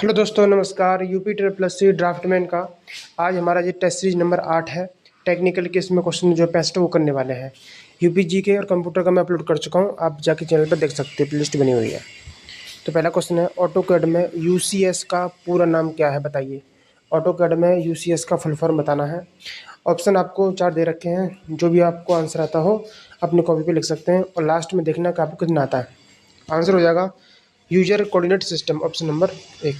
Hello दोस्तों, नमस्कार। UP triple plus सी draughtsman का आज हमारा ये टेस्ट सीरीज नंबर 8 है। टेक्निकल के इसमें क्वेश्चन जो पेस्ट है वो करने वाले हैं। यूपी जी के और कंप्यूटर का मैं अपलोड कर चुका हूँ, आप जाके चैनल पर देख सकते हैं, प्लेलिस्ट बनी हुई है। तो पहला क्वेश्चन है, ऑटो कैड में यूसीएस का पूरा नाम क्या है, बताइए। ऑटो कैड में यूसीएस का फुल फॉर्म बताना है। ऑप्शन आपको 4 दे रखे हैं, जो भी आपको आंसर आता हो अपनी कॉपी पे लिख सकते हैं और लास्ट में देखना कि आपको कितना आता है। आंसर हो जाएगा user coordinate system, option number 1।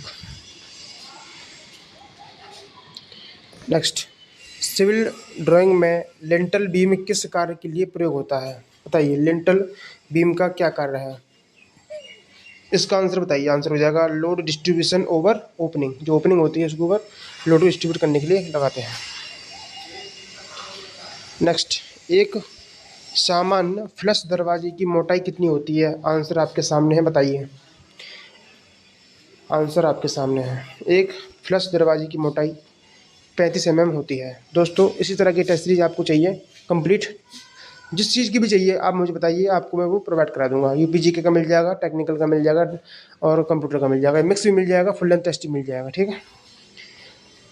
Next, civil drawing में लिंटल बीम किस कार्य के लिए प्रयोग होता है, बताइए। लिंटल बीम का क्या कार्य है, इसका आंसर बताइए। आंसर हो जाएगा लोड डिस्ट्रीब्यूशन ओवर ओपनिंग। जो ओपनिंग होती है उसके ऊपर लोड डिस्ट्रीब्यूट करने के लिए लगाते हैं। नेक्स्ट, एक सामान्य फ्लश दरवाजे की मोटाई कितनी होती है, आंसर आपके सामने है, बताइए। आंसर आपके सामने है, एक फ्लश दरवाजे की मोटाई 35 mm होती है। दोस्तों, इसी तरह की टेस्ट सीरीज आपको चाहिए कंप्लीट, जिस चीज़ की भी चाहिए आप मुझे बताइए, आपको मैं वो प्रोवाइड करा दूंगा। यूपीजीके का मिल जाएगा, टेक्निकल का मिल जाएगा और कंप्यूटर का मिल जाएगा, मिक्स भी मिल जाएगा, फुल लेंथ टेस्ट भी मिल जाएगा, ठीक है।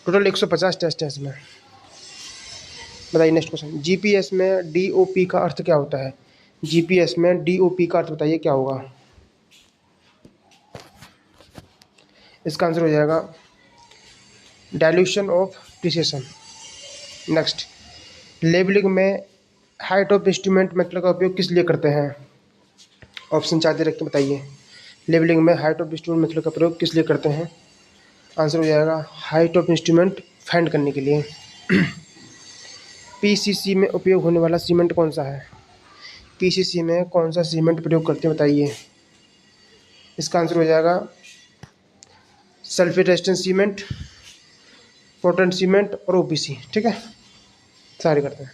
टोटल 150 टेस्ट है इसमें। बताइए नेक्स्ट क्वेश्चन, जीपीएस में डीओपी का अर्थ क्या होता है। जीपीएस में डीओपी का अर्थ बताइए क्या होगा। इसका आंसर हो जाएगा dilution of precision. Next, labelling में हाइट ऑफ इंस्ट्रूमेंट मेथड का उपयोग किस लिए करते हैं। ऑप्शन 4 दे रख के बताइए। लेबलिंग में हाइट ऑफ इंस्ट्रूमेंट मेथड का प्रयोग किस लिए करते हैं। आंसर हो जाएगा हाइट ऑफ इंस्ट्रूमेंट फाइंड करने के लिए। पीसीसी में उपयोग होने वाला सीमेंट कौन सा है। पीसीसी में कौन सा सीमेंट प्रयोग करते हैं, बताइए। इसका आंसर हो जाएगा sulphate resistant cement, Portland cement और ओपीसी, ठीक है। सारे करते हैं।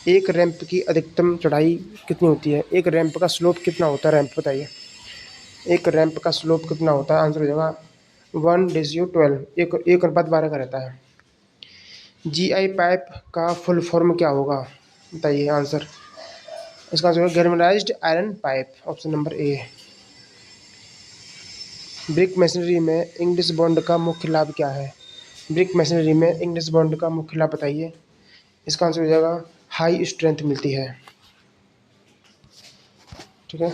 एक रैंप की अधिकतम चढ़ाई कितनी होती है। एक रैंप का स्लोप कितना होता है, रैंप बताइए। एक रैंप का स्लोप कितना होता है, आंसर हो जाएगा 1:12, 1:12 का रहता है। जीआई पाइप का फुल फॉर्म क्या होगा, बताइए आंसर। इसका आंसर होगा galvanised iron pipe, option number A. Brick machinery में इंग्लिश बॉन्ड का मुख्य लाभ क्या है। ब्रिक मशीनरी में इंग्लिश बॉन्ड का मुख्य लाभ बताइए। इसका आंसर हो जाएगा हाई स्ट्रेंथ मिलती है, ठीक है।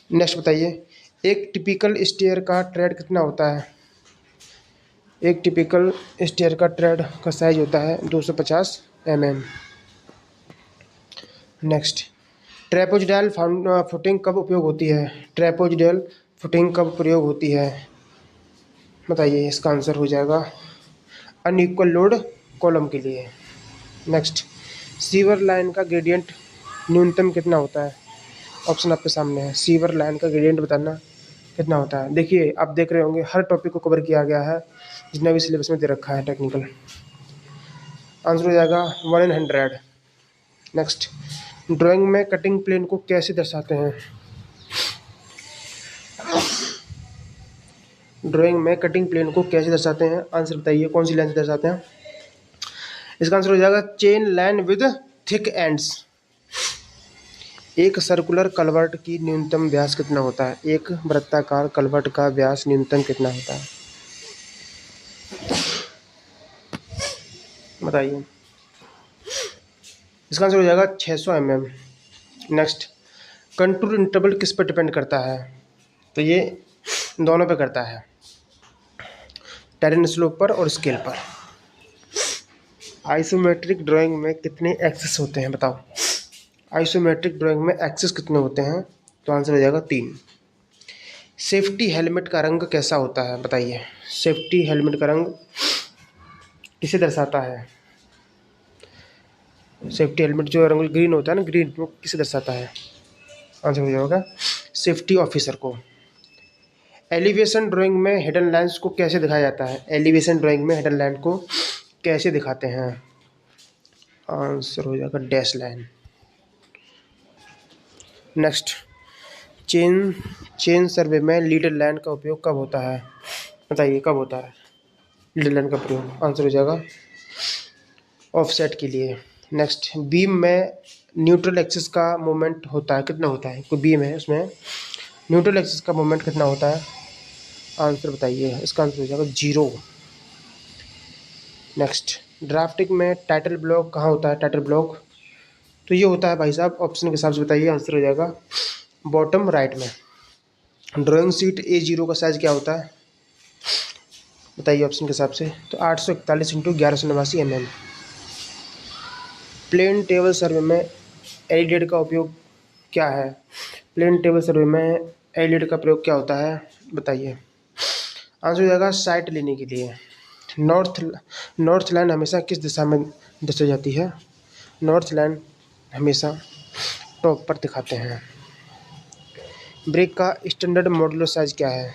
नेक्स्ट बताइए, एक टिपिकल स्टेयर का ट्रेड कितना होता है। एक टिपिकल स्टेयर का ट्रेड का साइज होता है 250 mm। नेक्स्ट, ट्रेपोजिडल फुटिंग कब उपयोग होती है। ट्रेपोजिडल फुटिंग कब प्रयोग होती है, बताइए। इसका आंसर हो जाएगा अनइक्वल लोड कॉलम के लिए। नेक्स्ट, सीवर लाइन का ग्रेडियंट न्यूनतम कितना होता है। ऑप्शन आपके सामने है, सीवर लाइन का ग्रेडियंट बताना कितना होता है। देखिए, आप देख रहे होंगे हर टॉपिक को कवर किया गया है जितना भी सिलेबस में दे रखा है टेक्निकल। आंसर हो जाएगा 1/100। नेक्स्ट, ड्राइंग में कटिंग प्लेन को कैसे दर्शाते हैं। ड्राइंग में कटिंग प्लेन को कैसे दर्शाते हैं, आंसर बताइए। कौन सी लाइन से दर्शाते हैं। इसका आंसर हो जाएगा chain line with thick ends. एक सर्कुलर कलवर्ट की न्यूनतम व्यास कितना होता है। एक वृत्ताकार कलवर्ट का व्यास न्यूनतम कितना होता है, बताइए। इसका आंसर हो जाएगा 600 mm। नेक्स्ट, कंटूर इंटरवल किस पर डिपेंड करता है, तो ये दोनों पे करता है, टेरेन स्लोप पर और स्केल पर। आइसोमेट्रिक ड्राइंग में कितने एक्सिस होते हैं, बताओ। आइसोमेट्रिक ड्राइंग में एक्सिस कितने होते हैं, तो आंसर हो जाएगा 3। सेफ्टी हेलमेट का रंग कैसा होता है, बताइए। सेफ्टी हेलमेट का रंग किसे दर्शाता है। सेफ्टी हेलमेट जो रंग ग्रीन होता है ना, ग्रीन, वो किसे दर्शाता है। आंसर हो जाएगा सेफ्टी ऑफिसर को। एलिवेशन ड्राइंग में हिडन लाइन्स को कैसे दिखाया जाता है। एलिवेशन ड्राइंग में हिडन लाइन को कैसे दिखाते हैं, आंसर हो जाएगा dash line. Next, chain chain survey में लीडर लाइन का उपयोग कब होता है, बताइए। कब होता है लीडर लाइन का प्रयोग, आंसर हो जाएगा ऑफसेट के लिए। नेक्स्ट, बीम में न्यूट्रल एक्सिस का मोमेंट होता है, कितना होता है। कोई बीम है उसमें न्यूट्रल एक्सिस का मोमेंट कितना होता है, आंसर बताइए, इसका आंसर हो जाएगा 0। नेक्स्ट, ड्राफ्टिंग में टाइटल ब्लॉक कहाँ होता है? टाइटल ब्लॉक तो ये होता है भाई साहब, ऑप्शन के हिसाब से बताइए, आंसर हो जाएगा बॉटम राइट में। ड्राइंग शीट A0 का साइज़ क्या होता है? बताइए ऑप्शन के हिसाब से। तो 841 into 1189 mm। Plane table survey में एलईडी का उपयोग क्या है? प्लेन टेबल सर्वे में एलईडी का प्रयोग क्या होता है? बताइए। आंसर हो जाएगा साइट लेने के लिए। नॉर्थ लाइन हमेशा किस दिशा में दर्शाई जाती है? नॉर्थ लाइन हमेशा टॉप पर दिखाते हैं। ब्रेक का स्टैंडर्ड मॉड्यूलर साइज क्या है?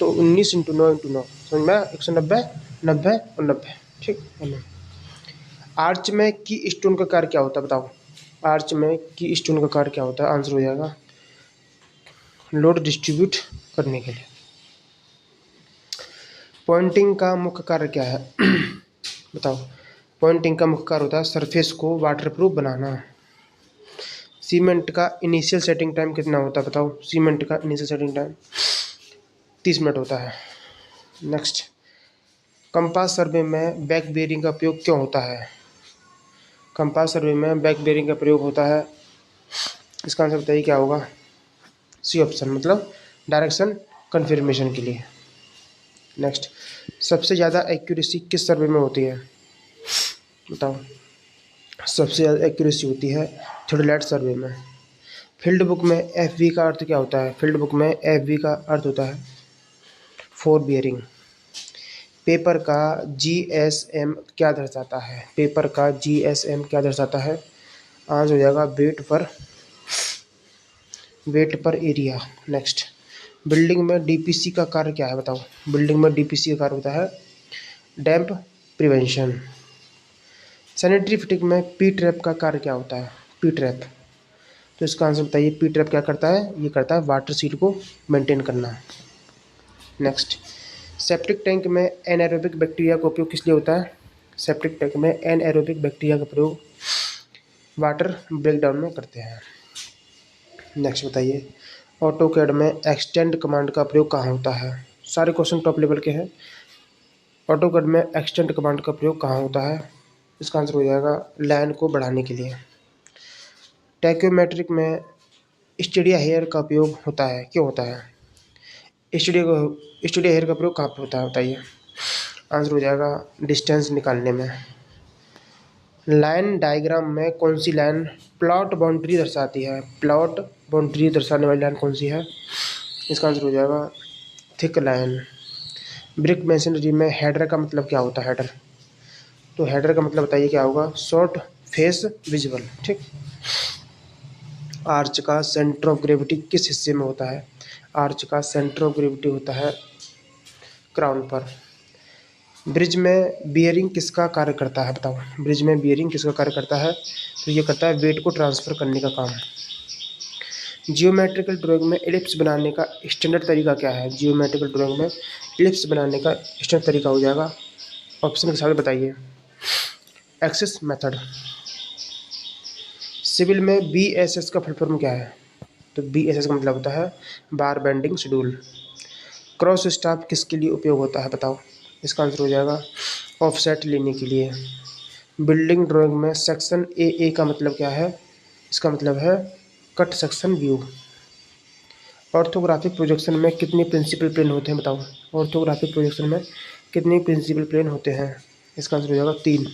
तो 19x9x9, समझ में? 190, 90 और 90, ठीक है। आर्च में की स्टोन का कार्य क्या होता है? बताओ। आर्च में की स्टोन का कार्य क्या होता है? आंसर हो जाएगा लोड डिस्ट्रीब्यूट करने के लिए। पॉइंटिंग का मुख्य कार्य क्या है? बताओ। पॉइंटिंग का मुख्य कार्य होता है सरफेस को वाटरप्रूफ बनाना। सीमेंट का इनिशियल सेटिंग टाइम कितना होता है? बताओ। सीमेंट का इनिशियल सेटिंग टाइम 30 मिनट होता है। नेक्स्ट, कंपास सर्वे में बैक बेयरिंग का प्रयोग क्यों होता है? कंपास सर्वे में बैक बेयरिंग का प्रयोग होता है, इसका आंसर बताइए क्या होगा? सी ऑप्शन, मतलब डायरेक्शन कन्फर्मेशन के लिए। नेक्स्ट, सबसे ज़्यादा एक्यूरेसी किस सर्वे में होती है? बताओ। सबसे ज़्यादा एक्यूरेसी होती है थ्योडोलाइट सर्वे में। फील्ड बुक में FV का अर्थ क्या होता है? फील्ड बुक में FV का अर्थ होता है फोर बियरिंग। पेपर का GSM क्या दर्शाता है? पेपर का GSM क्या दर्शाता है? आंसर हो जाएगा वेट पर एरिया। नेक्स्ट, बिल्डिंग में DPC का कार्य क्या है? बताओ। बिल्डिंग में DPC का कार्य होता है डैम्प प्रिवेंशन। सैनिटरी फिटिंग में P ट्रैप का कार्य क्या होता है? P ट्रैप, तो इसका आंसर बताइए। P ट्रैप क्या करता है? ये करता है वाटर सील को मेंटेन करना। नेक्स्ट, सेप्टिक टैंक में एनाएरोबिक बैक्टीरिया का उपयोग किस लिए होता है? सेप्टिक टैंक में एनाएरोबिक बैक्टीरिया का प्रयोग वाटर ब्रेकडाउन में करते हैं। नेक्स्ट बताइए, ऑटोकैड में एक्सटेंड कमांड का प्रयोग कहाँ होता है? सारे क्वेश्चन टॉप लेवल के हैं। ऑटोकैड में एक्सटेंड कमांड का प्रयोग कहाँ होता है? इसका आंसर हो जाएगा लाइन को बढ़ाने के लिए। टैक्योमेट्रिक में स्टेडिया हेयर का उपयोग होता है, क्यों होता है? स्टेडिया हेयर का प्रयोग कहाँ पर होता है? बताइए। आंसर हो जाएगा डिस्टेंस निकालने में। लाइन डायग्राम में कौन सी लाइन प्लॉट बाउंड्री दर्शाती है? प्लॉट बाउंड्री दर्शाने वाली लाइन कौन सी है? इसका आंसर हो जाएगा थिक लाइन। ब्रिक मैसनरी में हेडर का मतलब क्या होता है? हेडर, तो हेडर का मतलब बताइए क्या होगा? शॉर्ट फेस विजिबल, ठीक। आर्च का सेंटर ऑफ ग्रेविटी किस हिस्से में होता है? आर्च का सेंटर ऑफ ग्रेविटी होता है क्राउन पर। ब्रिज में बियरिंग किसका कार्य करता है? बताओ। ब्रिज में बियरिंग किसका कार्य करता है? तो ये करता है वेट को ट्रांसफ़र करने का काम। जियोमेट्रिकल ड्राइंग में एलिप्स बनाने का स्टैंडर्ड तरीका क्या है? जियोमेट्रिकल ड्राइंग में एलिप्स बनाने का स्टैंडर्ड तरीका हो जाएगा, ऑप्शन के साथ बताइए, एक्सिस मेथड। सिविल में BSS का फुल फॉर्म क्या है? तो BSS का मतलब होता है बार बेंडिंग शेड्यूल। क्रॉस स्टाफ किसके लिए उपयोग होता है? बताओ। इसका आंसर हो जाएगा ऑफसेट लेने के लिए। बिल्डिंग ड्राइंग में सेक्शन AA का मतलब क्या है? इसका मतलब है cut section view. Orthographic projection में कितने प्रिंसिपल प्लेन होते हैं? बताओ। ऑर्थोग्राफिक प्रोजेक्शन में कितने प्रिंसिपल प्लेन होते हैं? इसका आंसर हो जाएगा 3।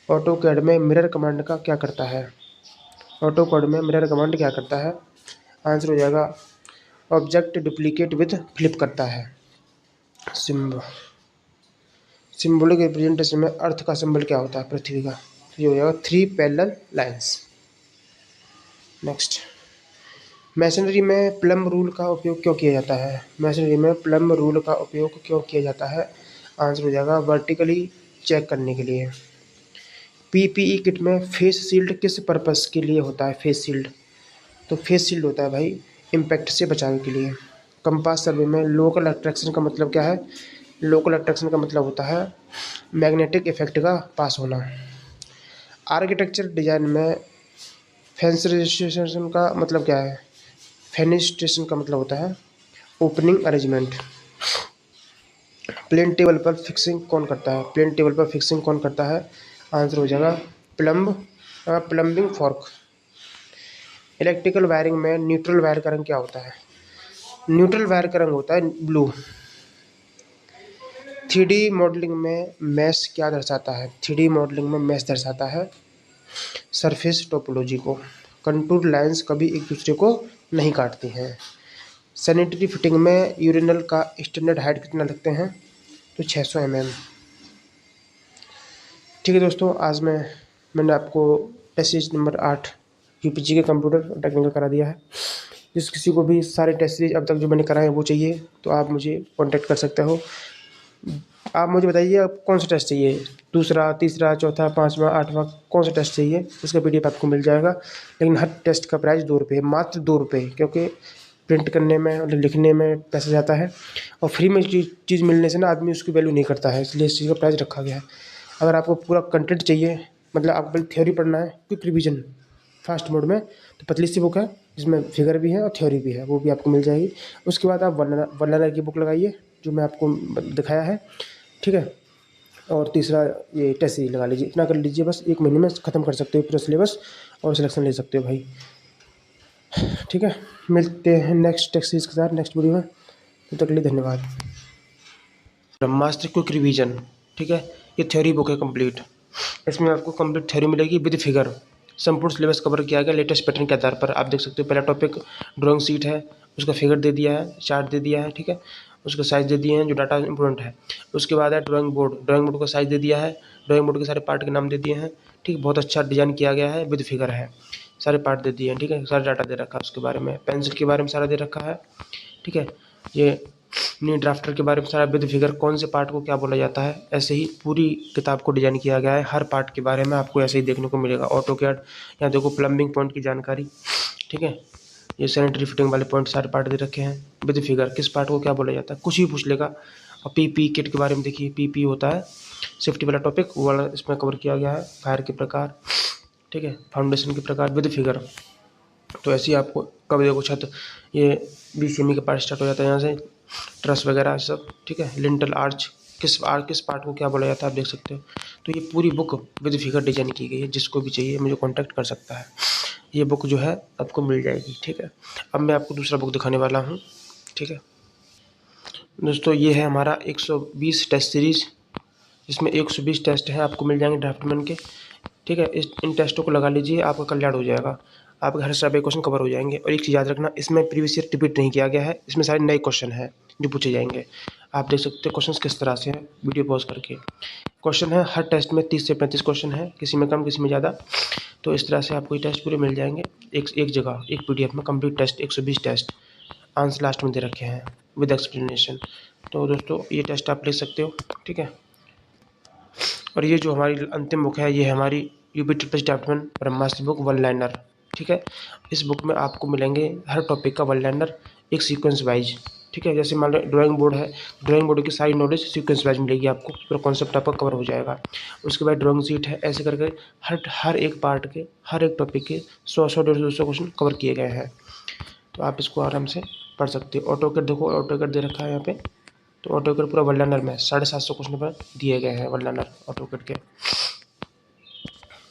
ऑटोकैड में मिरर कमांड का क्या करता है? ऑटोकैड में मिरर कमांड क्या करता है? आंसर हो जाएगा ऑब्जेक्ट डुप्लीकेट विद फ्लिप करता है। सिंबॉलिक रिप्रेजेंटेशन में अर्थ का सिंबल क्या होता है? पृथ्वी का, ये हो जाएगा 3 पैरेलल लाइंस। नेक्स्ट, मैसनरी में प्लम रूल का उपयोग क्यों किया जाता है? मैसनरी में प्लम रूल का उपयोग क्यों किया जाता है? आंसर हो जाएगा वर्टिकली चेक करने के लिए। PPE किट में फेस शील्ड किस पर्पस के लिए होता है? फेस शील्ड, तो फेस शील्ड होता है भाई इम्पैक्ट से बचाने के लिए। कंपास सर्वे में लोकल अट्रैक्शन का मतलब क्या है? लोकल अट्रैक्शन का मतलब होता है मैग्नेटिक इफेक्ट का पास होना। आर्किटेक्चर डिजाइन में फेंसरेशन का मतलब क्या है? फेनिस्ट्रेशन का मतलब होता है ओपनिंग अरेंजमेंट। प्लेन टेबल पर फिक्सिंग कौन करता है? प्लेन टेबल पर फिक्सिंग कौन करता है? आंसर हो जाएगा प्लम्बिंग फॉर्क। इलेक्ट्रिकल वायरिंग में न्यूट्रल वायर का रंग क्या होता है? न्यूट्रल वायर का रंग होता है ब्लू। 3D मॉडलिंग में मैश क्या दर्शाता है? 3D मॉडलिंग में मैश दर्शाता है सरफेस टोपोलॉजी को। कंटूर लाइंस कभी एक दूसरे को नहीं काटती हैं। सैनिटरी फिटिंग में यूरिनल का स्टैंडर्ड हाइट कितना रखते हैं? तो 600 mm। ठीक है दोस्तों, आज मैंने आपको टेस्ट सीरीज नंबर 8 यूपीजी के कंप्यूटर और टेक्निकल करा दिया है। जिस किसी को भी सारे टेस्ट सीरीज अब तक जो मैंने कराए हैं वो चाहिए तो आप मुझे कांटेक्ट कर सकते हो। आप मुझे बताइए आप कौन सा टेस्ट चाहिए, दूसरा, तीसरा, चौथा, पाँचवा, आठवां, कौन सा टेस्ट चाहिए? उसका PDF आपको मिल जाएगा। लेकिन हर टेस्ट का प्राइस 2 रुपये है, मात्र 2 रुपये, क्योंकि प्रिंट करने में और लिखने में पैसा जाता है और फ्री में चीज़ मिलने से ना आदमी उसकी वैल्यू नहीं करता है, इसलिए इस चीज़ का प्राइस रखा गया है। अगर आपको पूरा कंटेंट चाहिए, मतलब आपको पहले थ्योरी पढ़ना है, क्विक रिवीजन फास्ट मोड में, तो पतली सी बुक है जिसमें फिगर भी है और थ्योरी भी है, वो भी आपको मिल जाएगी। उसके बाद आप वर्नर की बुक लगाइए जो मैं आपको दिखाया है, ठीक है। और तीसरा ये टेस्ट सीरीज लगा लीजिए। इतना कर लीजिए बस, 1 महीने में ख़त्म कर सकते हो पूरा सिलेबस और सिलेक्शन ले सकते हो भाई, ठीक है। मिलते हैं नेक्स्ट टेस्ट सीरीज के साथ नेक्स्ट वीडियो में, तब तक के लिए धन्यवाद। ब्रह्मास्त्र क्विक रिवीजन, ठीक है, ये थ्योरी बुक है कंप्लीट। इसमें आपको कंप्लीट थ्योरी मिलेगी विद फिगर। संपूर्ण सिलेबस कवर किया गया लेटेस्ट पैटर्न के आधार पर। आप देख सकते हो पहला टॉपिक ड्राइंग शीट है, उसका फिगर दे दिया है, चार्ट दे दिया है, ठीक है, उसका साइज दे दिए हैं जो डाटा इंपॉर्टेंट है। उसके बाद है ड्राइंग बोर्ड, ड्राइंग बोर्ड का साइज दे दिया है, ड्राइंग बोर्ड के सारे पार्ट के नाम दे दिए हैं, ठीक, बहुत अच्छा डिजाइन किया गया है, विद फिगर है, सारे पार्ट दे दिए हैं, ठीक है, सारा डाटा दे रखा है उसके बारे में, पेंसिल के बारे में सारा दे रखा है, ठीक है। ये न्यू ड्राफ्टर के बारे में सारा विद फिगर, कौन से पार्ट को क्या बोला जाता है, ऐसे ही पूरी किताब को डिजाइन किया गया है। हर पार्ट के बारे में आपको ऐसे ही देखने को मिलेगा। ऑटोकैड, यहाँ देखो प्लम्बिंग पॉइंट की जानकारी, ठीक है, ये सैनिटरी फिटिंग वाले पॉइंट सारे पार्ट दे रखे हैं विद फिगर, किस पार्ट को क्या बोला जाता है, कुछ भी पूछ लेगा। और पीपी किट के बारे में देखिए, पीपी होता है सेफ्टी वाला टॉपिक, वो वाला इसमें कवर किया गया है। फायर के प्रकार, ठीक है, फाउंडेशन के प्रकार विद फिगर। तो ऐसे ही आपको कब देखो छत, ये BCME का पार्ट स्टार्ट हो जाता है यहाँ से, ट्रस वगैरह सब, ठीक है, लिंटल आर्च, किस पार्ट को क्या बोला जाता है आप देख सकते हो। तो ये पूरी बुक विद फिगर डिजाइन की गई है, जिसको भी चाहिए मुझे कांटेक्ट कर सकता है। ये बुक जो है आपको मिल जाएगी, ठीक है। अब मैं आपको दूसरा बुक दिखाने वाला हूँ, ठीक है दोस्तों। ये है हमारा 120 टेस्ट सीरीज, जिसमें 120 टेस्ट हैं, आपको मिल जाएंगे ड्राफ्टमैन के, ठीक है। इन टेस्टों को लगा लीजिए, आपका कल्याण हो जाएगा, आपके हर सभी क्वेश्चन कवर हो जाएंगे। और एक चीज़ याद रखना, इसमें प्रीवियस ईयर रिपीट नहीं किया गया है, इसमें सारे नए क्वेश्चन हैं जो पूछे जाएंगे। आप देख सकते हैं क्वेश्चन किस तरह से हैं, वीडियो पॉज करके। क्वेश्चन है हर टेस्ट में 30 से 35 क्वेश्चन है, किसी में कम किसी में ज़्यादा। तो इस तरह से आपको ये टेस्ट पूरे मिल जाएंगे एक जगह, एक PDF में complete test, 120 test, answer last में दे रखे हैं विद एक्सप्लेनेशन। तो दोस्तों ये टेस्ट आप ले सकते हो, ठीक है। और ये जो हमारी अंतिम बुक है, ये हमारी UP ट्रिपल ड्राफ्टमैन ब्रह्मास्त्र बुक वन लाइनर, ठीक है। इस बुक में आपको मिलेंगे हर टॉपिक का वन लाइनर, एक सीक्वेंस वाइज, ठीक है। जैसे मान लो ड्राइंग बोर्ड है, ड्राइंग बोर्ड की सारी नॉलेज सीक्वेंस वाइज मिलेगी आपको, पूरा कॉन्सेप्ट आपका कवर हो जाएगा। उसके बाद ड्राइंग शीट है, ऐसे करके हर एक पार्ट के, हर एक टॉपिक के 100 150 क्वेश्चन कवर किए गए हैं। तो आप इसको आराम से पढ़ सकते हो। ऑटोकैड देखो, ऑटोकैड दे रखा है यहाँ पे, तो ऑटोकैड पूरा वन लाइनर में 750 क्वेश्चन पर दिए गए हैं वन लाइनर ऑटोकैड के,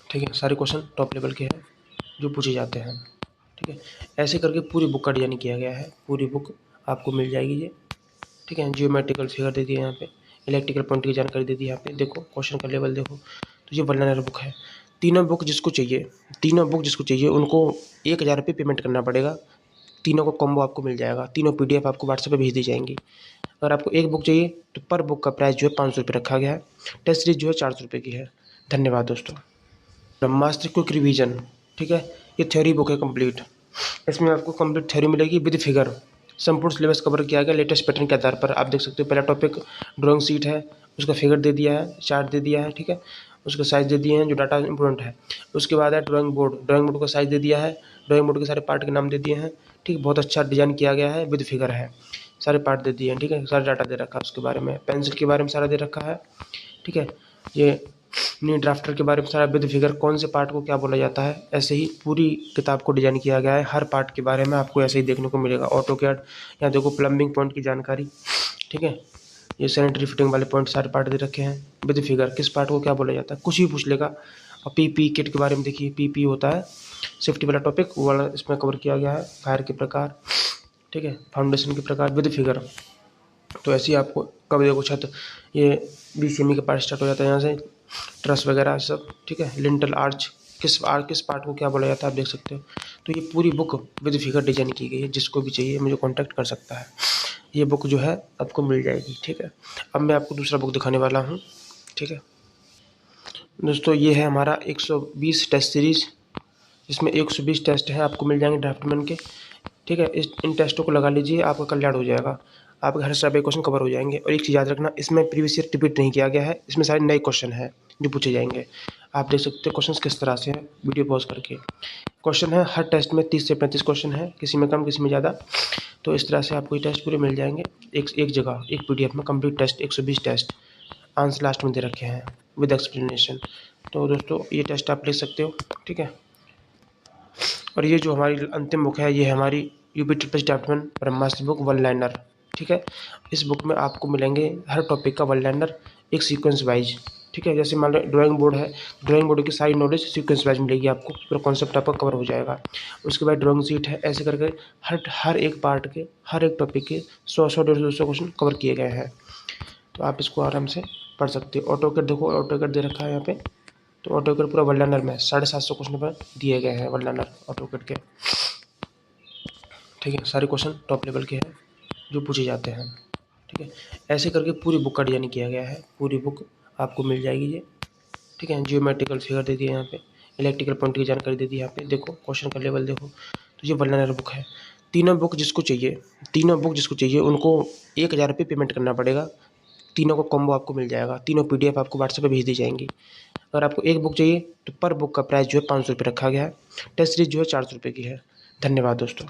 ठीक है। सारे क्वेश्चन टॉप लेवल के हैं जो पूछे जाते हैं, ठीक है। ऐसे करके पूरी बुक का डिजाइन किया गया है, पूरी बुक आपको मिल जाएगी ये, ठीक है। जियोमेट्रिकल फिगर दे दिए यहाँ पे, इलेक्ट्रिकल पॉइंट की जानकारी दे दी यहाँ पे, देखो क्वेश्चन का लेवल देखो। तो ये वन लाइनर बुक है। तीनों बुक जिसको चाहिए उनको 1000 रुपये पेमेंट करना पड़ेगा। तीनों को कॉम्बो आपको मिल जाएगा, तीनों PDF आपको व्हाट्सएप पे भेज दी जाएंगी। अगर आपको एक बुक चाहिए तो पर बुक का प्राइस जो है 500 रुपये रखा गया है। टेस्ट सीरीज जो है 400 रुपये की है। धन्यवाद दोस्तों। ब्रह्मास्त्र क्विक रिवीजन, ठीक है, ये थ्योरी बुक है कंप्लीट। इसमें आपको कंप्लीट थ्योरी मिलेगी विद फिगर। संपूर्ण सिलेबस कवर किया गया लेटेस्ट पैटर्न के आधार पर। आप देख सकते हो पहला टॉपिक ड्राइंग शीट है, उसका फिगर दे दिया है, चार्ट दे दिया है, ठीक है, उसका साइज दे दिए हैं जो डाटा इंपॉर्टेंट है। उसके बाद है ड्राइंग बोर्ड, ड्राइंग बोर्ड का साइज दे दिया है, ड्राइंग बोर्ड के सारे पार्ट के नाम दे दिए हैं, ठीक, बहुत अच्छा डिजाइन किया गया है, विद फिगर है, सारे पार्ट दे दिए हैं, ठीक है, सारा डाटा दे रखा है उसके बारे में। पेंसिल के बारे में सारा दे रखा है, ठीक है। ये नी ड्राफ्टर के बारे में सारा विद फिगर, कौन से पार्ट को क्या बोला जाता है, ऐसे ही पूरी किताब को डिजाइन किया गया है। हर पार्ट के बारे में आपको ऐसे ही देखने को मिलेगा। ऑटोकैड, यहाँ देखो प्लम्बिंग पॉइंट की जानकारी, ठीक है, ये सैनिटरी फिटिंग वाले पॉइंट सारे पार्ट दे रखे हैं। विद फिगर किस पार्ट को क्या बोला जाता है, कुछ भी पूछ लेगा। और पीपी किट के बारे में देखिए, पीपी होता है सेफ्टी वाला टॉपिक, वो वाला इसमें कवर किया गया है। फायर के प्रकार, ठीक है, फाउंडेशन के प्रकार विद फिगर। तो ऐसे ही आपको कब देखो छत, ये बीसीएमई का पार्ट स्टार्ट हो जाता है यहाँ से, ट्रस वगैरह सब, ठीक है। लिंटल आर्च, किस पार्ट को क्या बोला जाता है आप देख सकते हो। तो ये पूरी बुक विद फिगर डिजाइन की गई है। जिसको भी चाहिए मुझे कांटेक्ट कर सकता है। ये बुक जो है आपको मिल जाएगी, ठीक है। अब मैं आपको दूसरा बुक दिखाने वाला हूँ, ठीक है दोस्तों। ये है हमारा 120 टेस्ट सीरीज़, इसमें 120 टेस्ट है, आपको मिल जाएंगे ड्राफ्टमैन के, ठीक है। इन टेस्टों को लगा लीजिए, आपका कल्याण हो जाएगा, आपके हर सभी क्वेश्चन कवर हो जाएंगे। और एक चीज़ याद रखना, इसमें प्रीवियस ईयर रिपीट नहीं किया गया है, इसमें सारे नए क्वेश्चन हैं जो पूछे जाएंगे। आप देख सकते हो क्वेश्चन किस तरह से हैं, वीडियो पॉज करके। क्वेश्चन है हर टेस्ट में 30 से 35 क्वेश्चन है, किसी में कम किसी में ज़्यादा। तो इस तरह से आपको ये टेस्ट पूरे मिल जाएंगे एक जगह, एक PDF में complete test, 120 test, answer last में दे रखे हैं विद एक्सप्लेनेशन। तो दोस्तों ये टेस्ट आप ले सकते हो, ठीक है। और ये जो हमारी अंतिम बुक है, ये हमारी यूपी ट्रिपल ड्राफ्टमैन ब्रह्मास्त्र बुक वन लाइनर, ठीक है। इस बुक में आपको मिलेंगे हर टॉपिक का वन लाइनर, एक सीक्वेंस वाइज, ठीक है। जैसे मान लो ड्राइंग बोर्ड है, ड्राइंग बोर्ड की सारी नॉलेज सीक्वेंस वाइज मिलेगी आपको, पूरा कॉन्सेप्ट आपका कवर हो जाएगा। उसके बाद ड्राइंग सीट है, ऐसे करके हर एक पार्ट के, हर एक टॉपिक के 100 150 क्वेश्चन कवर किए गए हैं। तो आप इसको आराम से पढ़ सकते हो। ऑटोकैड देखो, ऑटोकैड दे रखा है यहाँ पे। तो ऑटोकैड पूरा वन लाइनर में 750 क्वेश्चन पर दिए गए हैं वन लाइनर ऑटोकैड के, ठीक है। सारे क्वेश्चन टॉप लेवल के हैं जो पूछे जाते हैं, ठीक है। ऐसे करके पूरी बुक का डिजाइन किया गया है, पूरी बुक आपको मिल जाएगी ये, ठीक है। जियोमेट्रिकल फिगर दे दिए यहाँ पे, इलेक्ट्रिकल पॉइंट की जानकारी दे दी यहाँ पे, देखो क्वेश्चन का लेवल देखो। तो ये वन लाइनर बुक है। तीनों बुक जिसको चाहिए उनको 1000 रुपये पेमेंट करना पड़ेगा। तीनों का कॉम्बो आपको मिल जाएगा, तीनों PDF आपको व्हाट्सएप पे भेज दी जाएंगी। अगर आपको एक बुक चाहिए तो पर बुक का प्राइस जो है 500 रुपये रखा गया है। टेस्ट सीरीज जो है 400 रुपये की है। धन्यवाद दोस्तों।